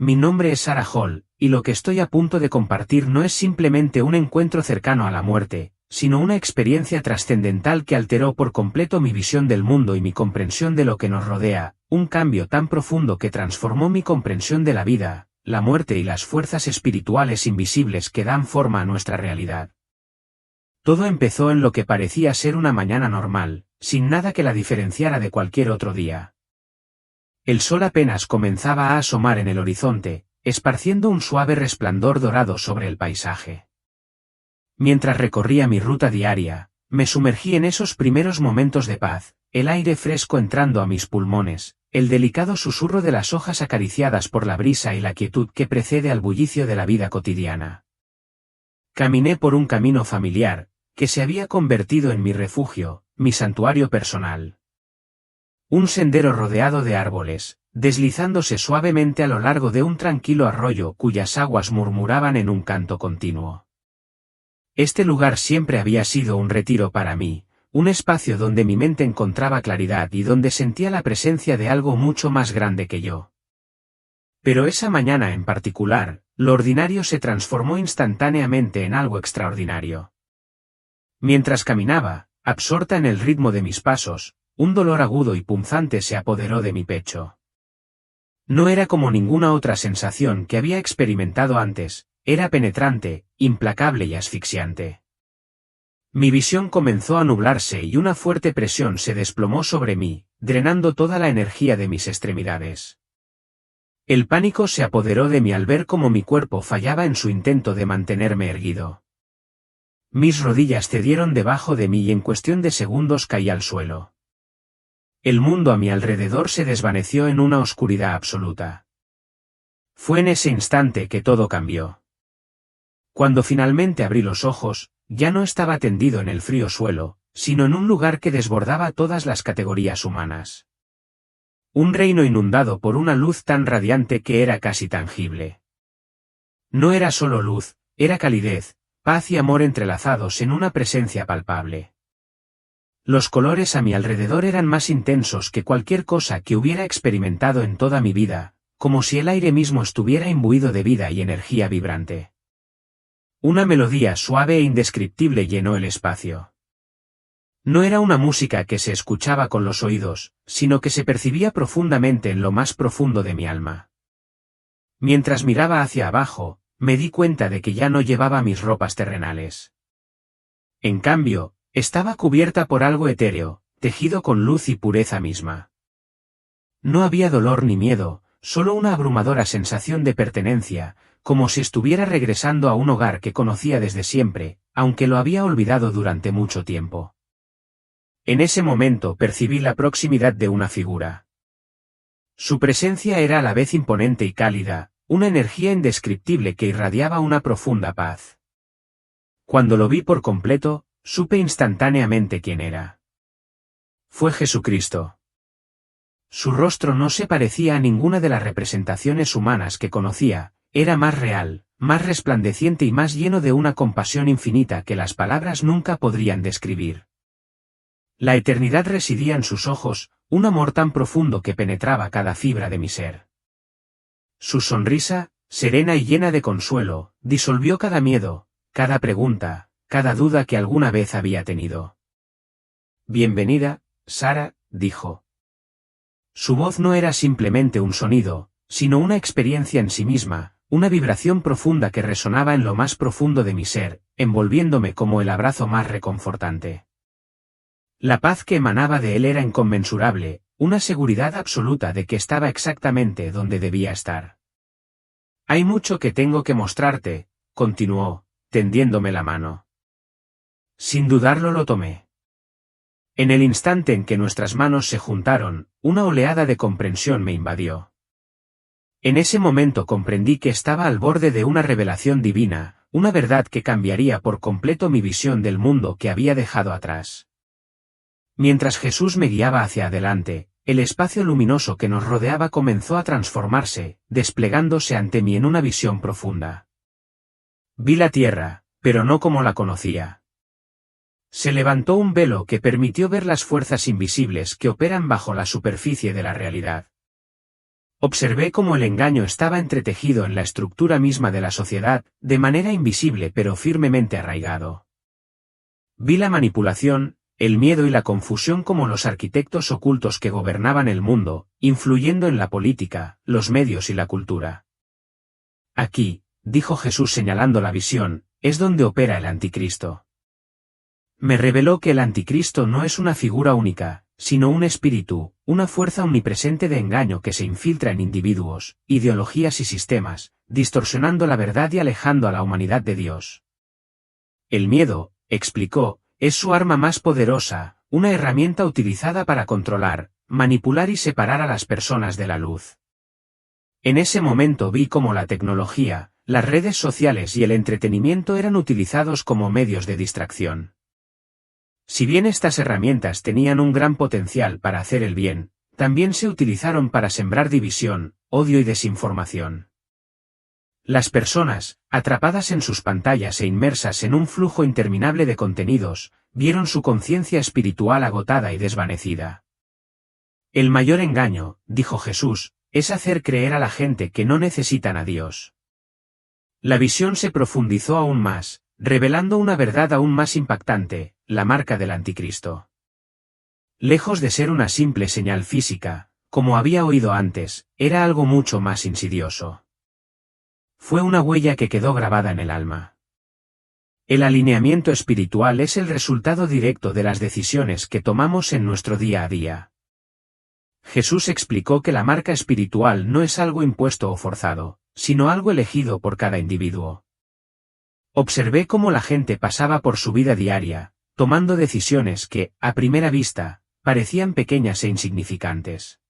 Mi nombre es Sarah Hall, y lo que estoy a punto de compartir no es simplemente un encuentro cercano a la muerte, sino una experiencia trascendental que alteró por completo mi visión del mundo y mi comprensión de lo que nos rodea, un cambio tan profundo que transformó mi comprensión de la vida, la muerte y las fuerzas espirituales invisibles que dan forma a nuestra realidad. Todo empezó en lo que parecía ser una mañana normal, sin nada que la diferenciara de cualquier otro día. El sol apenas comenzaba a asomar en el horizonte, esparciendo un suave resplandor dorado sobre el paisaje. Mientras recorría mi ruta diaria, me sumergí en esos primeros momentos de paz, el aire fresco entrando a mis pulmones, el delicado susurro de las hojas acariciadas por la brisa y la quietud que precede al bullicio de la vida cotidiana. Caminé por un camino familiar, que se había convertido en mi refugio, mi santuario personal. Un sendero rodeado de árboles, deslizándose suavemente a lo largo de un tranquilo arroyo cuyas aguas murmuraban en un canto continuo. Este lugar siempre había sido un retiro para mí, un espacio donde mi mente encontraba claridad y donde sentía la presencia de algo mucho más grande que yo. Pero esa mañana en particular, lo ordinario se transformó instantáneamente en algo extraordinario. Mientras caminaba, absorta en el ritmo de mis pasos, un dolor agudo y punzante se apoderó de mi pecho. No era como ninguna otra sensación que había experimentado antes, era penetrante, implacable y asfixiante. Mi visión comenzó a nublarse y una fuerte presión se desplomó sobre mí, drenando toda la energía de mis extremidades. El pánico se apoderó de mí al ver cómo mi cuerpo fallaba en su intento de mantenerme erguido. Mis rodillas cedieron debajo de mí y en cuestión de segundos caí al suelo. El mundo a mi alrededor se desvaneció en una oscuridad absoluta. Fue en ese instante que todo cambió. Cuando finalmente abrí los ojos, ya no estaba tendido en el frío suelo, sino en un lugar que desbordaba todas las categorías humanas. Un reino inundado por una luz tan radiante que era casi tangible. No era solo luz, era calidez, paz y amor entrelazados en una presencia palpable. Los colores a mi alrededor eran más intensos que cualquier cosa que hubiera experimentado en toda mi vida, como si el aire mismo estuviera imbuido de vida y energía vibrante. Una melodía suave e indescriptible llenó el espacio. No era una música que se escuchaba con los oídos, sino que se percibía profundamente en lo más profundo de mi alma. Mientras miraba hacia abajo, me di cuenta de que ya no llevaba mis ropas terrenales. En cambio, estaba cubierta por algo etéreo, tejido con luz y pureza misma. No había dolor ni miedo, solo una abrumadora sensación de pertenencia, como si estuviera regresando a un hogar que conocía desde siempre, aunque lo había olvidado durante mucho tiempo. En ese momento percibí la proximidad de una figura. Su presencia era a la vez imponente y cálida, una energía indescriptible que irradiaba una profunda paz. Cuando lo vi por completo, supe instantáneamente quién era. Fue Jesucristo. Su rostro no se parecía a ninguna de las representaciones humanas que conocía, era más real, más resplandeciente y más lleno de una compasión infinita que las palabras nunca podrían describir. La eternidad residía en sus ojos, un amor tan profundo que penetraba cada fibra de mi ser. Su sonrisa, serena y llena de consuelo, disolvió cada miedo, cada pregunta, cada duda que alguna vez había tenido. «Bienvenida, Sarah», dijo. Su voz no era simplemente un sonido, sino una experiencia en sí misma, una vibración profunda que resonaba en lo más profundo de mi ser, envolviéndome como el abrazo más reconfortante. La paz que emanaba de él era inconmensurable, una seguridad absoluta de que estaba exactamente donde debía estar. «Hay mucho que tengo que mostrarte», continuó, tendiéndome la mano. Sin dudarlo lo tomé. En el instante en que nuestras manos se juntaron, una oleada de comprensión me invadió. En ese momento comprendí que estaba al borde de una revelación divina, una verdad que cambiaría por completo mi visión del mundo que había dejado atrás. Mientras Jesús me guiaba hacia adelante, el espacio luminoso que nos rodeaba comenzó a transformarse, desplegándose ante mí en una visión profunda. Vi la tierra, pero no como la conocía. Se levantó un velo que permitió ver las fuerzas invisibles que operan bajo la superficie de la realidad. Observé cómo el engaño estaba entretejido en la estructura misma de la sociedad, de manera invisible pero firmemente arraigado. Vi la manipulación, el miedo y la confusión como los arquitectos ocultos que gobernaban el mundo, influyendo en la política, los medios y la cultura. Aquí, dijo Jesús señalando la visión, es donde opera el anticristo. Me reveló que el anticristo no es una figura única, sino un espíritu, una fuerza omnipresente de engaño que se infiltra en individuos, ideologías y sistemas, distorsionando la verdad y alejando a la humanidad de Dios. El miedo, explicó, es su arma más poderosa, una herramienta utilizada para controlar, manipular y separar a las personas de la luz. En ese momento vi cómo la tecnología, las redes sociales y el entretenimiento eran utilizados como medios de distracción. Si bien estas herramientas tenían un gran potencial para hacer el bien, también se utilizaron para sembrar división, odio y desinformación. Las personas, atrapadas en sus pantallas e inmersas en un flujo interminable de contenidos, vieron su conciencia espiritual agotada y desvanecida. El mayor engaño, dijo Jesús, es hacer creer a la gente que no necesitan a Dios. La visión se profundizó aún más, revelando una verdad aún más impactante, la marca del anticristo. Lejos de ser una simple señal física, como había oído antes, era algo mucho más insidioso. Fue una huella que quedó grabada en el alma. El alineamiento espiritual es el resultado directo de las decisiones que tomamos en nuestro día a día. Jesús explicó que la marca espiritual no es algo impuesto o forzado, sino algo elegido por cada individuo. Observé cómo la gente pasaba por su vida diaria, tomando decisiones que, a primera vista, parecían pequeñas e insignificantes.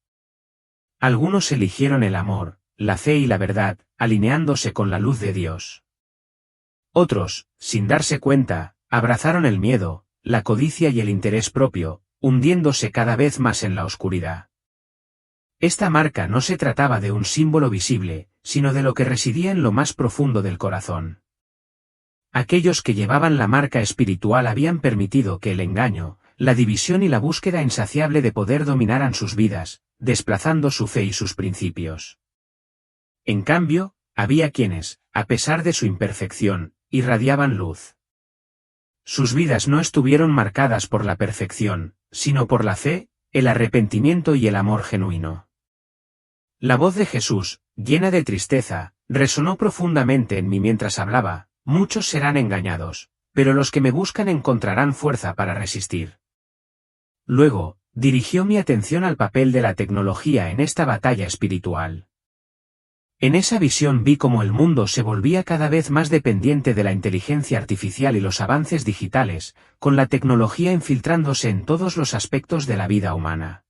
Algunos eligieron el amor, la fe y la verdad, alineándose con la luz de Dios. Otros, sin darse cuenta, abrazaron el miedo, la codicia y el interés propio, hundiéndose cada vez más en la oscuridad. Esta marca no se trataba de un símbolo visible, sino de lo que residía en lo más profundo del corazón. Aquellos que llevaban la marca espiritual habían permitido que el engaño, la división y la búsqueda insaciable de poder dominaran sus vidas, desplazando su fe y sus principios. En cambio, había quienes, a pesar de su imperfección, irradiaban luz. Sus vidas no estuvieron marcadas por la perfección, sino por la fe, el arrepentimiento y el amor genuino. La voz de Jesús, llena de tristeza, resonó profundamente en mí mientras hablaba: muchos serán engañados, pero los que me buscan encontrarán fuerza para resistir. Luego, dirigió mi atención al papel de la tecnología en esta batalla espiritual. En esa visión vi cómo el mundo se volvía cada vez más dependiente de la inteligencia artificial y los avances digitales, con la tecnología infiltrándose en todos los aspectos de la vida humana.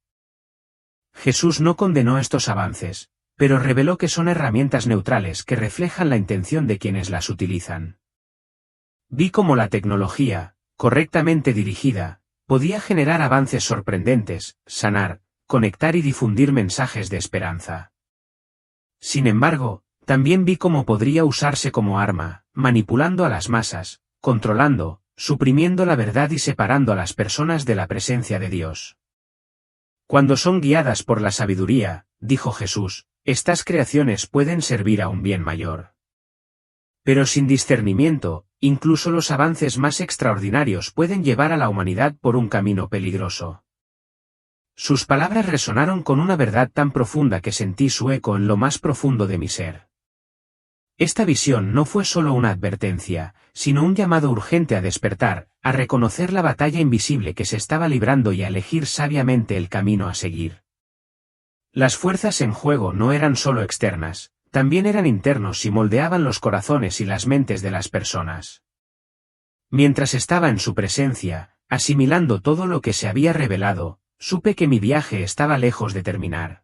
Jesús no condenó estos avances, pero reveló que son herramientas neutrales que reflejan la intención de quienes las utilizan. Vi cómo la tecnología, correctamente dirigida, podía generar avances sorprendentes, sanar, conectar y difundir mensajes de esperanza. Sin embargo, también vi cómo podría usarse como arma, manipulando a las masas, controlando, suprimiendo la verdad y separando a las personas de la presencia de Dios. Cuando son guiadas por la sabiduría, dijo Jesús, estas creaciones pueden servir a un bien mayor. Pero sin discernimiento, incluso los avances más extraordinarios pueden llevar a la humanidad por un camino peligroso. Sus palabras resonaron con una verdad tan profunda que sentí su eco en lo más profundo de mi ser. Esta visión no fue solo una advertencia, sino un llamado urgente a despertar, a reconocer la batalla invisible que se estaba librando y a elegir sabiamente el camino a seguir. Las fuerzas en juego no eran solo externas, también eran internos y moldeaban los corazones y las mentes de las personas. Mientras estaba en su presencia, asimilando todo lo que se había revelado, supe que mi viaje estaba lejos de terminar.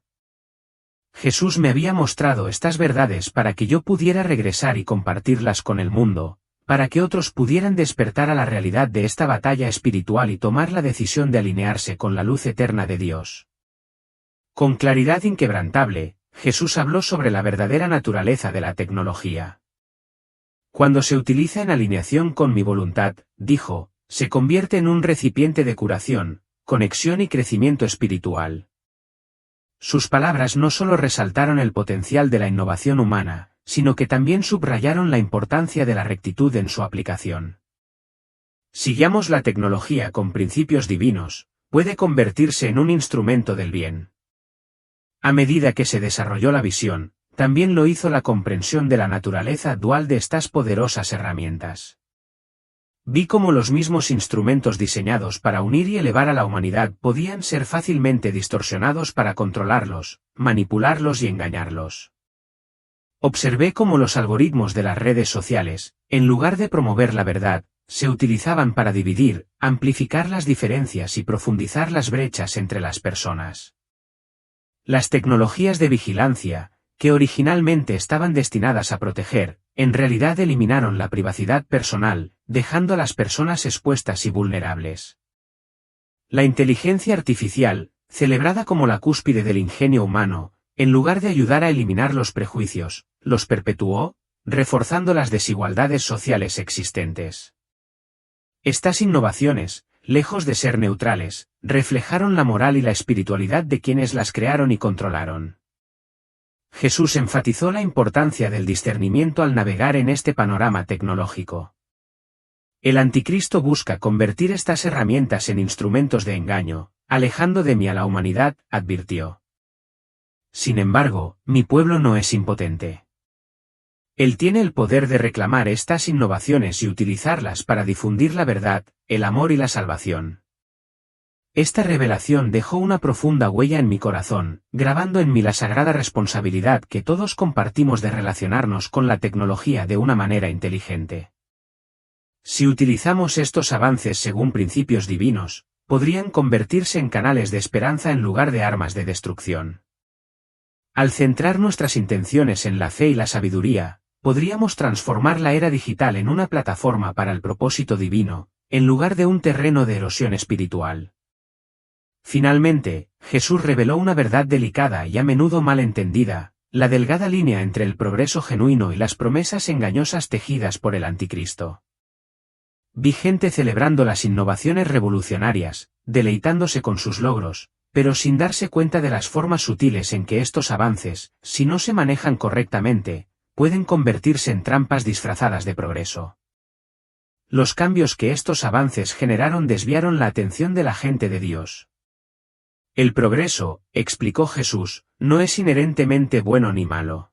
Jesús me había mostrado estas verdades para que yo pudiera regresar y compartirlas con el mundo, para que otros pudieran despertar a la realidad de esta batalla espiritual y tomar la decisión de alinearse con la luz eterna de Dios. Con claridad inquebrantable, Jesús habló sobre la verdadera naturaleza de la tecnología. Cuando se utiliza en alineación con mi voluntad, dijo, se convierte en un recipiente de curación, conexión y crecimiento espiritual. Sus palabras no solo resaltaron el potencial de la innovación humana, sino que también subrayaron la importancia de la rectitud en su aplicación. Si guiamos la tecnología con principios divinos, puede convertirse en un instrumento del bien. A medida que se desarrolló la visión, también lo hizo la comprensión de la naturaleza dual de estas poderosas herramientas. Vi cómo los mismos instrumentos diseñados para unir y elevar a la humanidad podían ser fácilmente distorsionados para controlarlos, manipularlos y engañarlos. Observé cómo los algoritmos de las redes sociales, en lugar de promover la verdad, se utilizaban para dividir, amplificar las diferencias y profundizar las brechas entre las personas. Las tecnologías de vigilancia, que originalmente estaban destinadas a proteger, en realidad eliminaron la privacidad personal, dejando a las personas expuestas y vulnerables. La inteligencia artificial, celebrada como la cúspide del ingenio humano, en lugar de ayudar a eliminar los prejuicios, los perpetuó, reforzando las desigualdades sociales existentes. Estas innovaciones, lejos de ser neutrales, reflejaron la moral y la espiritualidad de quienes las crearon y controlaron. Jesús enfatizó la importancia del discernimiento al navegar en este panorama tecnológico. El anticristo busca convertir estas herramientas en instrumentos de engaño, alejando de mí a la humanidad, advirtió. Sin embargo, mi pueblo no es impotente. Él tiene el poder de reclamar estas innovaciones y utilizarlas para difundir la verdad, el amor y la salvación. Esta revelación dejó una profunda huella en mi corazón, grabando en mí la sagrada responsabilidad que todos compartimos de relacionarnos con la tecnología de una manera inteligente. Si utilizamos estos avances según principios divinos, podrían convertirse en canales de esperanza en lugar de armas de destrucción. Al centrar nuestras intenciones en la fe y la sabiduría, podríamos transformar la era digital en una plataforma para el propósito divino, en lugar de un terreno de erosión espiritual. Finalmente, Jesús reveló una verdad delicada y a menudo mal entendida, la delgada línea entre el progreso genuino y las promesas engañosas tejidas por el anticristo. Vi gente celebrando las innovaciones revolucionarias, deleitándose con sus logros, pero sin darse cuenta de las formas sutiles en que estos avances, si no se manejan correctamente, pueden convertirse en trampas disfrazadas de progreso. Los cambios que estos avances generaron desviaron la atención de la gente de Dios. El progreso, explicó Jesús, no es inherentemente bueno ni malo.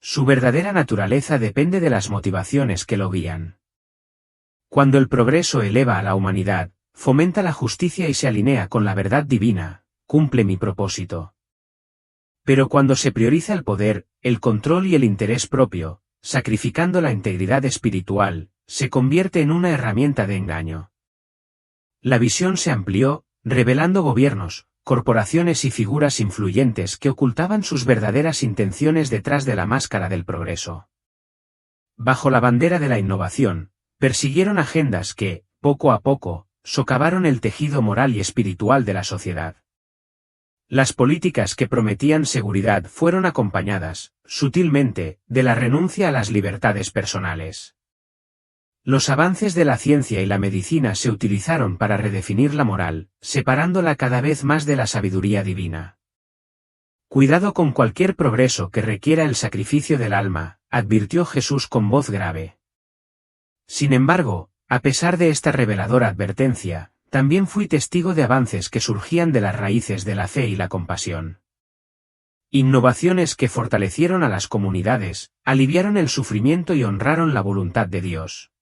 Su verdadera naturaleza depende de las motivaciones que lo guían. Cuando el progreso eleva a la humanidad, fomenta la justicia y se alinea con la verdad divina, cumple mi propósito. Pero cuando se prioriza el poder, el control y el interés propio, sacrificando la integridad espiritual, se convierte en una herramienta de engaño. La visión se amplió, revelando gobiernos, corporaciones y figuras influyentes que ocultaban sus verdaderas intenciones detrás de la máscara del progreso. Bajo la bandera de la innovación, persiguieron agendas que, poco a poco, socavaron el tejido moral y espiritual de la sociedad. Las políticas que prometían seguridad fueron acompañadas, sutilmente, de la renuncia a las libertades personales. Los avances de la ciencia y la medicina se utilizaron para redefinir la moral, separándola cada vez más de la sabiduría divina. Cuidado con cualquier progreso que requiera el sacrificio del alma, advirtió Jesús con voz grave. Sin embargo, a pesar de esta reveladora advertencia, también fui testigo de avances que surgían de las raíces de la fe y la compasión. Innovaciones que fortalecieron a las comunidades, aliviaron el sufrimiento y honraron la voluntad de Dios.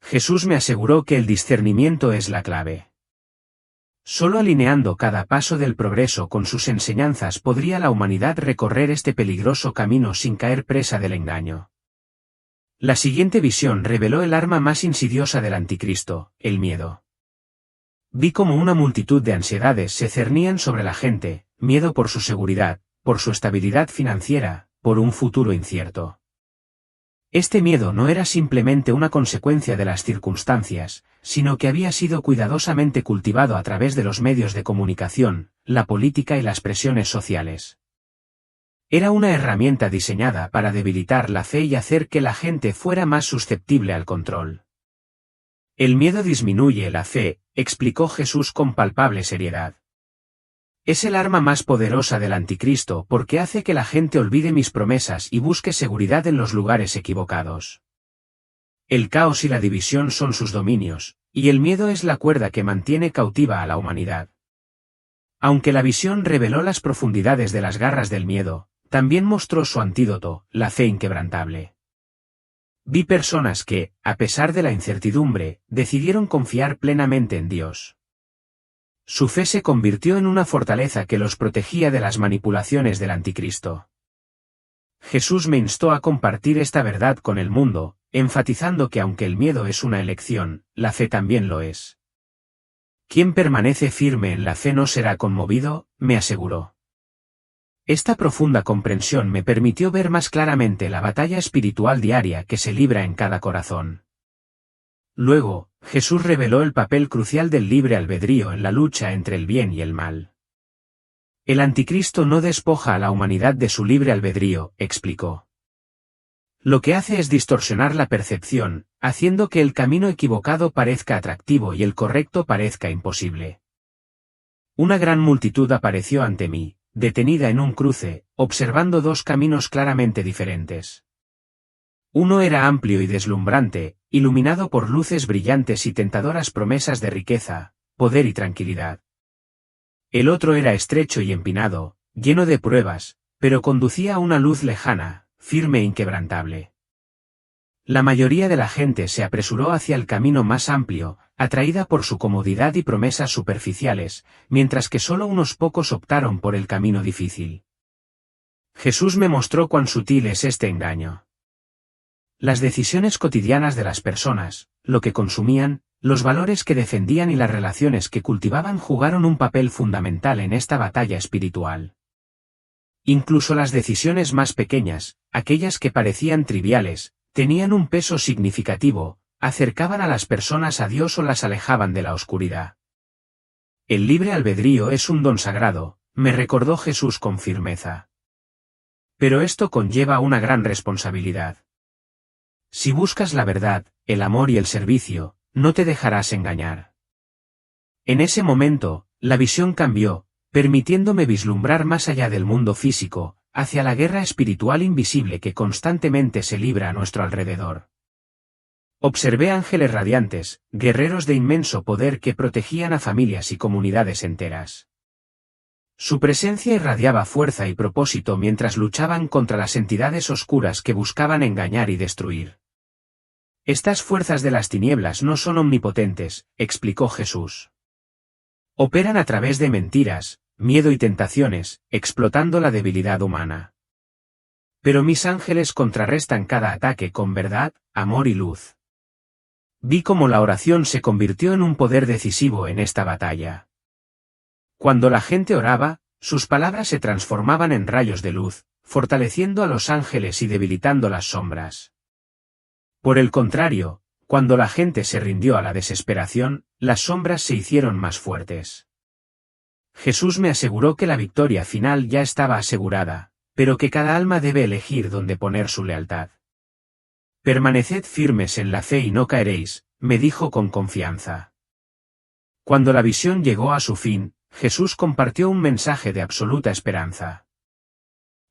Jesús me aseguró que el discernimiento es la clave. Solo alineando cada paso del progreso con sus enseñanzas podría la humanidad recorrer este peligroso camino sin caer presa del engaño. La siguiente visión reveló el arma más insidiosa del anticristo, el miedo. Vi como una multitud de ansiedades se cernían sobre la gente, miedo por su seguridad, por su estabilidad financiera, por un futuro incierto. Este miedo no era simplemente una consecuencia de las circunstancias, sino que había sido cuidadosamente cultivado a través de los medios de comunicación, la política y las presiones sociales. Era una herramienta diseñada para debilitar la fe y hacer que la gente fuera más susceptible al control. El miedo disminuye la fe, explicó Jesús con palpable seriedad. Es el arma más poderosa del anticristo porque hace que la gente olvide mis promesas y busque seguridad en los lugares equivocados. El caos y la división son sus dominios, y el miedo es la cuerda que mantiene cautiva a la humanidad. Aunque la visión reveló las profundidades de las garras del miedo, también mostró su antídoto, la fe inquebrantable. Vi personas que, a pesar de la incertidumbre, decidieron confiar plenamente en Dios. Su fe se convirtió en una fortaleza que los protegía de las manipulaciones del anticristo. Jesús me instó a compartir esta verdad con el mundo, enfatizando que aunque el miedo es una elección, la fe también lo es. Quien permanece firme en la fe no será conmovido, me aseguró. Esta profunda comprensión me permitió ver más claramente la batalla espiritual diaria que se libra en cada corazón. Luego, Jesús reveló el papel crucial del libre albedrío en la lucha entre el bien y el mal. El anticristo no despoja a la humanidad de su libre albedrío, explicó. Lo que hace es distorsionar la percepción, haciendo que el camino equivocado parezca atractivo y el correcto parezca imposible. Una gran multitud apareció ante mí, detenida en un cruce, observando dos caminos claramente diferentes. Uno era amplio y deslumbrante, iluminado por luces brillantes y tentadoras promesas de riqueza, poder y tranquilidad. El otro era estrecho y empinado, lleno de pruebas, pero conducía a una luz lejana, firme e inquebrantable. La mayoría de la gente se apresuró hacia el camino más amplio, atraída por su comodidad y promesas superficiales, mientras que solo unos pocos optaron por el camino difícil. Jesús me mostró cuán sutil es este engaño. Las decisiones cotidianas de las personas, lo que consumían, los valores que defendían y las relaciones que cultivaban jugaron un papel fundamental en esta batalla espiritual. Incluso las decisiones más pequeñas, aquellas que parecían triviales, tenían un peso significativo, acercaban a las personas a Dios o las alejaban de la oscuridad. El libre albedrío es un don sagrado, me recordó Jesús con firmeza. Pero esto conlleva una gran responsabilidad. Si buscas la verdad, el amor y el servicio, no te dejarás engañar. En ese momento, la visión cambió, permitiéndome vislumbrar más allá del mundo físico, hacia la guerra espiritual invisible que constantemente se libra a nuestro alrededor. Observé ángeles radiantes, guerreros de inmenso poder que protegían a familias y comunidades enteras. Su presencia irradiaba fuerza y propósito mientras luchaban contra las entidades oscuras que buscaban engañar y destruir. Estas fuerzas de las tinieblas no son omnipotentes, explicó Jesús. Operan a través de mentiras, miedo y tentaciones, explotando la debilidad humana. Pero mis ángeles contrarrestan cada ataque con verdad, amor y luz. Vi cómo la oración se convirtió en un poder decisivo en esta batalla. Cuando la gente oraba, sus palabras se transformaban en rayos de luz, fortaleciendo a los ángeles y debilitando las sombras. Por el contrario, cuando la gente se rindió a la desesperación, las sombras se hicieron más fuertes. Jesús me aseguró que la victoria final ya estaba asegurada, pero que cada alma debe elegir dónde poner su lealtad. Permaneced firmes en la fe y no caeréis, me dijo con confianza. Cuando la visión llegó a su fin, Jesús compartió un mensaje de absoluta esperanza.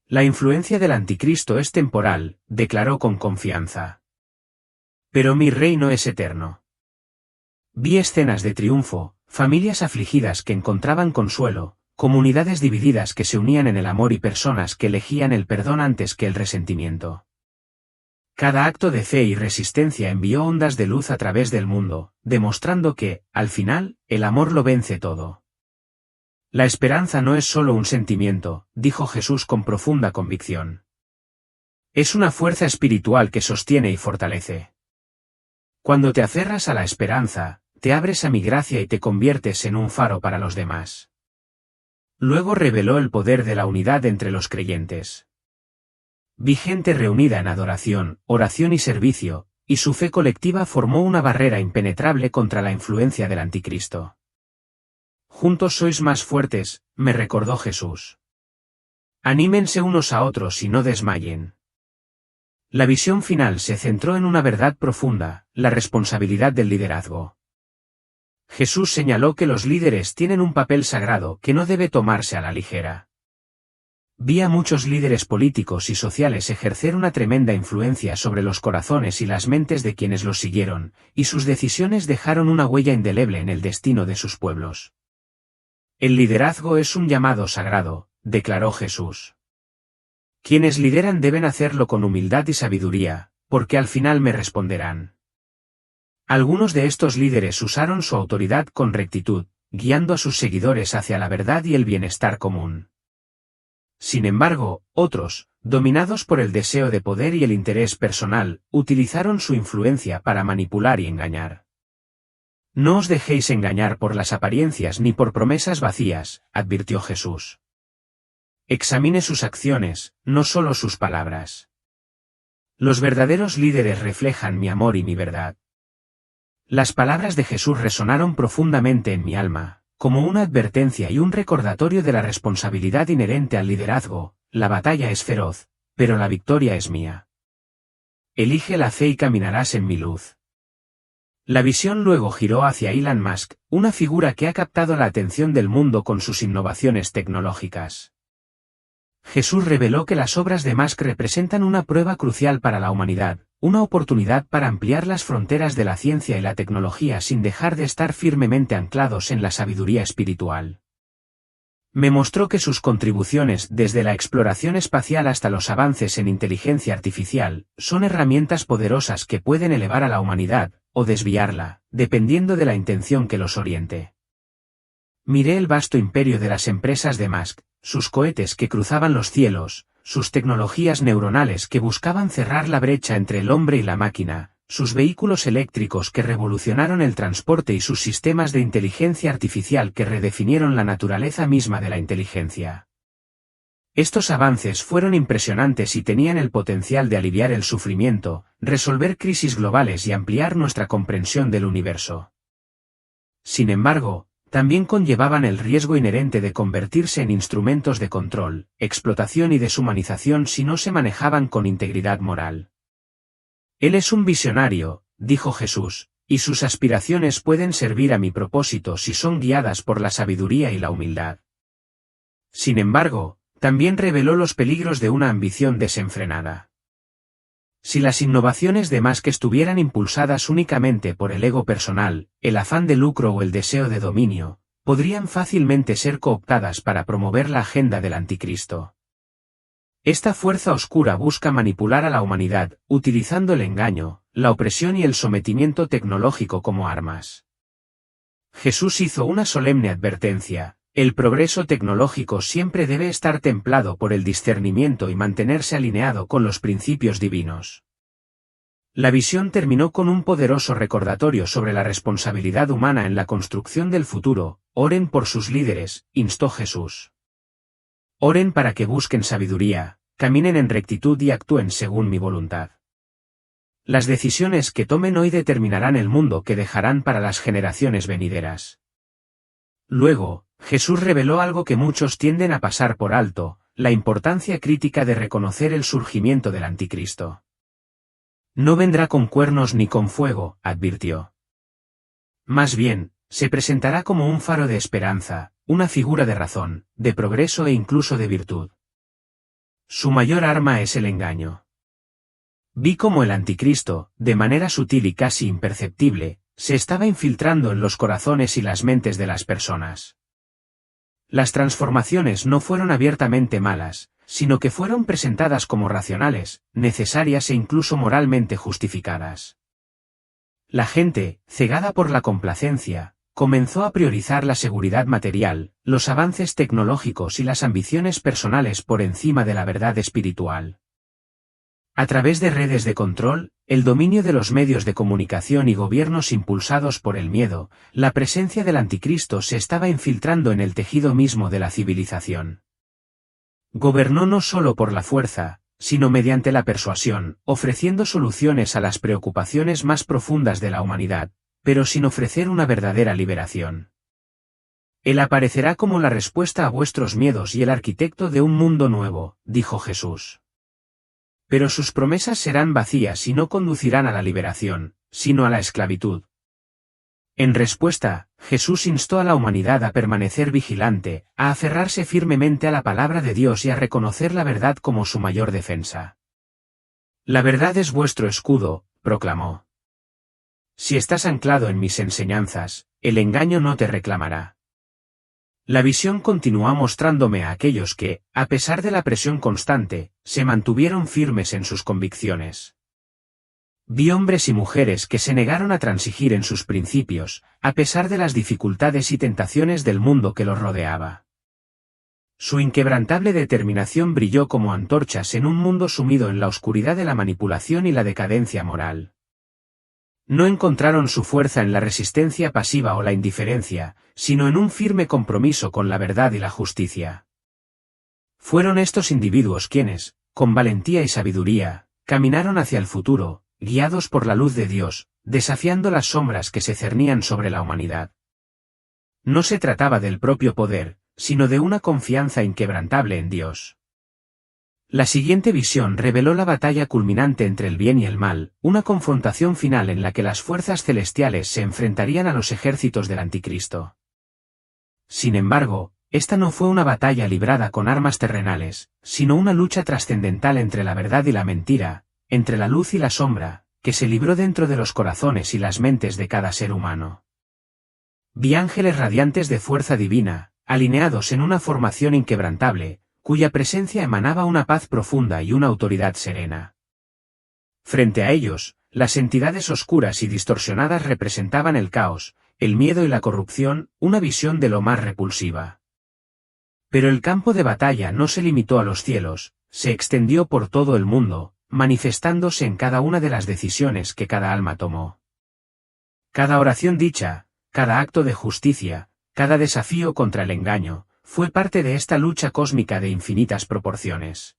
La influencia del anticristo es temporal, declaró con confianza. Pero mi reino es eterno. Vi escenas de triunfo, familias afligidas que encontraban consuelo, comunidades divididas que se unían en el amor y personas que elegían el perdón antes que el resentimiento. Cada acto de fe y resistencia envió ondas de luz a través del mundo, demostrando que, al final, el amor lo vence todo. La esperanza no es solo un sentimiento, dijo Jesús con profunda convicción. Es una fuerza espiritual que sostiene y fortalece. Cuando te aferras a la esperanza, te abres a mi gracia y te conviertes en un faro para los demás. Luego reveló el poder de la unidad entre los creyentes. Vi gente reunida en adoración, oración y servicio, y su fe colectiva formó una barrera impenetrable contra la influencia del anticristo. Juntos sois más fuertes, me recordó Jesús. Anímense unos a otros y no desmayen. La visión final se centró en una verdad profunda, la responsabilidad del liderazgo. Jesús señaló que los líderes tienen un papel sagrado que no debe tomarse a la ligera. Vi a muchos líderes políticos y sociales ejercer una tremenda influencia sobre los corazones y las mentes de quienes los siguieron, y sus decisiones dejaron una huella indeleble en el destino de sus pueblos. El liderazgo es un llamado sagrado, declaró Jesús. Quienes lideran deben hacerlo con humildad y sabiduría, porque al final me responderán. Algunos de estos líderes usaron su autoridad con rectitud, guiando a sus seguidores hacia la verdad y el bienestar común. Sin embargo, otros, dominados por el deseo de poder y el interés personal, utilizaron su influencia para manipular y engañar. No os dejéis engañar por las apariencias ni por promesas vacías, advirtió Jesús. Examine sus acciones, no solo sus palabras. Los verdaderos líderes reflejan mi amor y mi verdad. Las palabras de Jesús resonaron profundamente en mi alma, como una advertencia y un recordatorio de la responsabilidad inherente al liderazgo. La batalla es feroz, pero la victoria es mía. Elige la fe y caminarás en mi luz. La visión luego giró hacia Elon Musk, una figura que ha captado la atención del mundo con sus innovaciones tecnológicas. Jesús reveló que las obras de Musk representan una prueba crucial para la humanidad, una oportunidad para ampliar las fronteras de la ciencia y la tecnología sin dejar de estar firmemente anclados en la sabiduría espiritual. Me mostró que sus contribuciones, desde la exploración espacial hasta los avances en inteligencia artificial, son herramientas poderosas que pueden elevar a la humanidad, o desviarla, dependiendo de la intención que los oriente. Miré el vasto imperio de las empresas de Musk, sus cohetes que cruzaban los cielos, sus tecnologías neuronales que buscaban cerrar la brecha entre el hombre y la máquina, sus vehículos eléctricos que revolucionaron el transporte y sus sistemas de inteligencia artificial que redefinieron la naturaleza misma de la inteligencia. Estos avances fueron impresionantes y tenían el potencial de aliviar el sufrimiento, resolver crisis globales y ampliar nuestra comprensión del universo. Sin embargo, también conllevaban el riesgo inherente de convertirse en instrumentos de control, explotación y deshumanización si no se manejaban con integridad moral. Él es un visionario, dijo Jesús, y sus aspiraciones pueden servir a mi propósito si son guiadas por la sabiduría y la humildad. Sin embargo, también reveló los peligros de una ambición desenfrenada. Si las innovaciones de Musk estuvieran impulsadas únicamente por el ego personal, el afán de lucro o el deseo de dominio, podrían fácilmente ser cooptadas para promover la agenda del anticristo. Esta fuerza oscura busca manipular a la humanidad, utilizando el engaño, la opresión y el sometimiento tecnológico como armas. Jesús hizo una solemne advertencia: el progreso tecnológico siempre debe estar templado por el discernimiento y mantenerse alineado con los principios divinos. La visión terminó con un poderoso recordatorio sobre la responsabilidad humana en la construcción del futuro. Oren por sus líderes, instó Jesús. Oren para que busquen sabiduría, caminen en rectitud y actúen según mi voluntad. Las decisiones que tomen hoy determinarán el mundo que dejarán para las generaciones venideras. Luego, Jesús reveló algo que muchos tienden a pasar por alto: la importancia crítica de reconocer el surgimiento del anticristo. No vendrá con cuernos ni con fuego, advirtió. Más bien, se presentará como un faro de esperanza, una figura de razón, de progreso e incluso de virtud. Su mayor arma es el engaño. Vi cómo el anticristo, de manera sutil y casi imperceptible, se estaba infiltrando en los corazones y las mentes de las personas. Las transformaciones no fueron abiertamente malas, sino que fueron presentadas como racionales, necesarias e incluso moralmente justificadas. La gente, cegada por la complacencia, comenzó a priorizar la seguridad material, los avances tecnológicos y las ambiciones personales por encima de la verdad espiritual. A través de redes de control, el dominio de los medios de comunicación y gobiernos impulsados por el miedo, la presencia del anticristo se estaba infiltrando en el tejido mismo de la civilización. Gobernó no solo por la fuerza, sino mediante la persuasión, ofreciendo soluciones a las preocupaciones más profundas de la humanidad, pero sin ofrecer una verdadera liberación. Él aparecerá como la respuesta a vuestros miedos y el arquitecto de un mundo nuevo, dijo Jesús. Pero sus promesas serán vacías y no conducirán a la liberación, sino a la esclavitud. En respuesta, Jesús instó a la humanidad a permanecer vigilante, a aferrarse firmemente a la palabra de Dios y a reconocer la verdad como su mayor defensa. La verdad es vuestro escudo, proclamó. Si estás anclado en mis enseñanzas, el engaño no te reclamará. La visión continuó mostrándome a aquellos que, a pesar de la presión constante, se mantuvieron firmes en sus convicciones. Vi hombres y mujeres que se negaron a transigir en sus principios, a pesar de las dificultades y tentaciones del mundo que los rodeaba. Su inquebrantable determinación brilló como antorchas en un mundo sumido en la oscuridad de la manipulación y la decadencia moral. No encontraron su fuerza en la resistencia pasiva o la indiferencia, sino en un firme compromiso con la verdad y la justicia. Fueron estos individuos quienes, con valentía y sabiduría, caminaron hacia el futuro, guiados por la luz de Dios, desafiando las sombras que se cernían sobre la humanidad. No se trataba del propio poder, sino de una confianza inquebrantable en Dios. La siguiente visión reveló la batalla culminante entre el bien y el mal, una confrontación final en la que las fuerzas celestiales se enfrentarían a los ejércitos del anticristo. Sin embargo, esta no fue una batalla librada con armas terrenales, sino una lucha trascendental entre la verdad y la mentira, entre la luz y la sombra, que se libró dentro de los corazones y las mentes de cada ser humano. Vi ángeles radiantes de fuerza divina, alineados en una formación inquebrantable, cuya presencia emanaba una paz profunda y una autoridad serena. Frente a ellos, las entidades oscuras y distorsionadas representaban el caos, el miedo y la corrupción, una visión de lo más repulsiva. Pero el campo de batalla no se limitó a los cielos, se extendió por todo el mundo, manifestándose en cada una de las decisiones que cada alma tomó. Cada oración dicha, cada acto de justicia, cada desafío contra el engaño, fue parte de esta lucha cósmica de infinitas proporciones.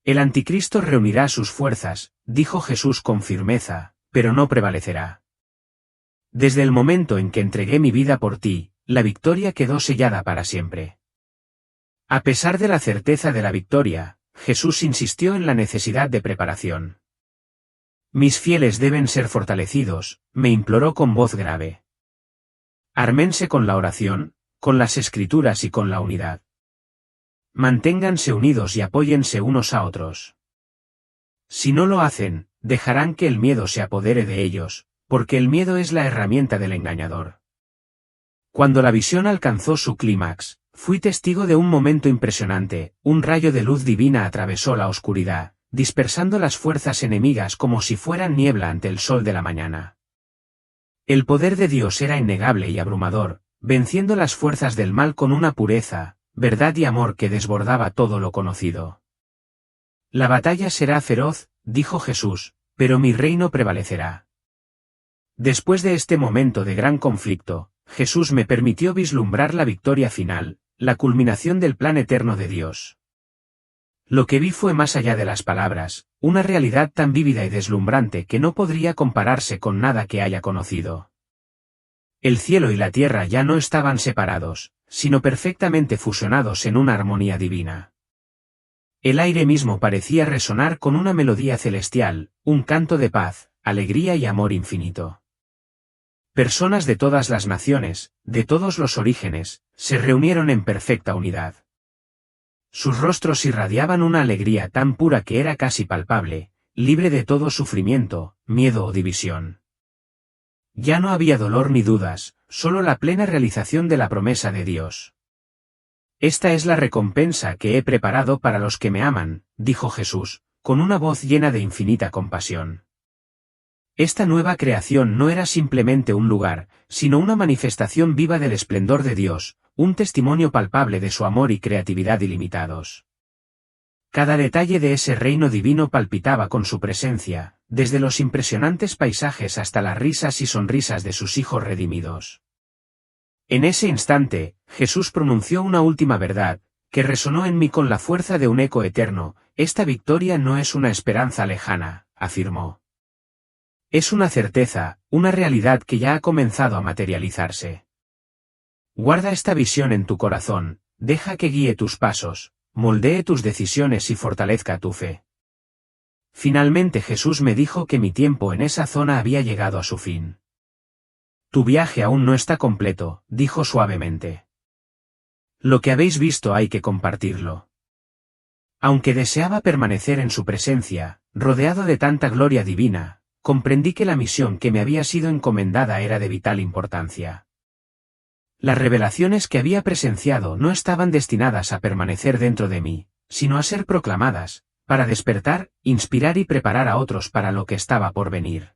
El anticristo reunirá sus fuerzas, dijo Jesús con firmeza, pero no prevalecerá. Desde el momento en que entregué mi vida por ti, la victoria quedó sellada para siempre. A pesar de la certeza de la victoria, Jesús insistió en la necesidad de preparación. Mis fieles deben ser fortalecidos, me imploró con voz grave. Ármense con la oración, con las escrituras y con la unidad. Manténganse unidos y apóyense unos a otros. Si no lo hacen, dejarán que el miedo se apodere de ellos, porque el miedo es la herramienta del engañador. Cuando la visión alcanzó su clímax, fui testigo de un momento impresionante, un rayo de luz divina atravesó la oscuridad, dispersando las fuerzas enemigas como si fueran niebla ante el sol de la mañana. El poder de Dios era innegable y abrumador, venciendo las fuerzas del mal con una pureza, verdad y amor que desbordaba todo lo conocido. La batalla será feroz, dijo Jesús, pero mi reino prevalecerá. Después de este momento de gran conflicto, Jesús me permitió vislumbrar la victoria final, la culminación del plan eterno de Dios. Lo que vi fue más allá de las palabras, una realidad tan vívida y deslumbrante que no podría compararse con nada que haya conocido. El cielo y la tierra ya no estaban separados, sino perfectamente fusionados en una armonía divina. El aire mismo parecía resonar con una melodía celestial, un canto de paz, alegría y amor infinito. Personas de todas las naciones, de todos los orígenes, se reunieron en perfecta unidad. Sus rostros irradiaban una alegría tan pura que era casi palpable, libre de todo sufrimiento, miedo o división. Ya no había dolor ni dudas, solo la plena realización de la promesa de Dios. Esta es la recompensa que he preparado para los que me aman, dijo Jesús, con una voz llena de infinita compasión. Esta nueva creación no era simplemente un lugar, sino una manifestación viva del esplendor de Dios, un testimonio palpable de su amor y creatividad ilimitados. Cada detalle de ese reino divino palpitaba con su presencia, desde los impresionantes paisajes hasta las risas y sonrisas de sus hijos redimidos. En ese instante, Jesús pronunció una última verdad, que resonó en mí con la fuerza de un eco eterno: esta victoria no es una esperanza lejana, afirmó. Es una certeza, una realidad que ya ha comenzado a materializarse. Guarda esta visión en tu corazón, deja que guíe tus pasos, moldee tus decisiones y fortalezca tu fe. Finalmente Jesús me dijo que mi tiempo en esa zona había llegado a su fin. Tu viaje aún no está completo, dijo suavemente. Lo que habéis visto hay que compartirlo. Aunque deseaba permanecer en su presencia, rodeado de tanta gloria divina, comprendí que la misión que me había sido encomendada era de vital importancia. Las revelaciones que había presenciado no estaban destinadas a permanecer dentro de mí, sino a ser proclamadas, para despertar, inspirar y preparar a otros para lo que estaba por venir.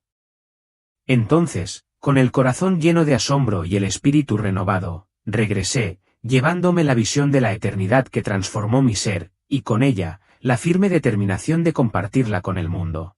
Entonces, con el corazón lleno de asombro y el espíritu renovado, regresé, llevándome la visión de la eternidad que transformó mi ser, y con ella, la firme determinación de compartirla con el mundo.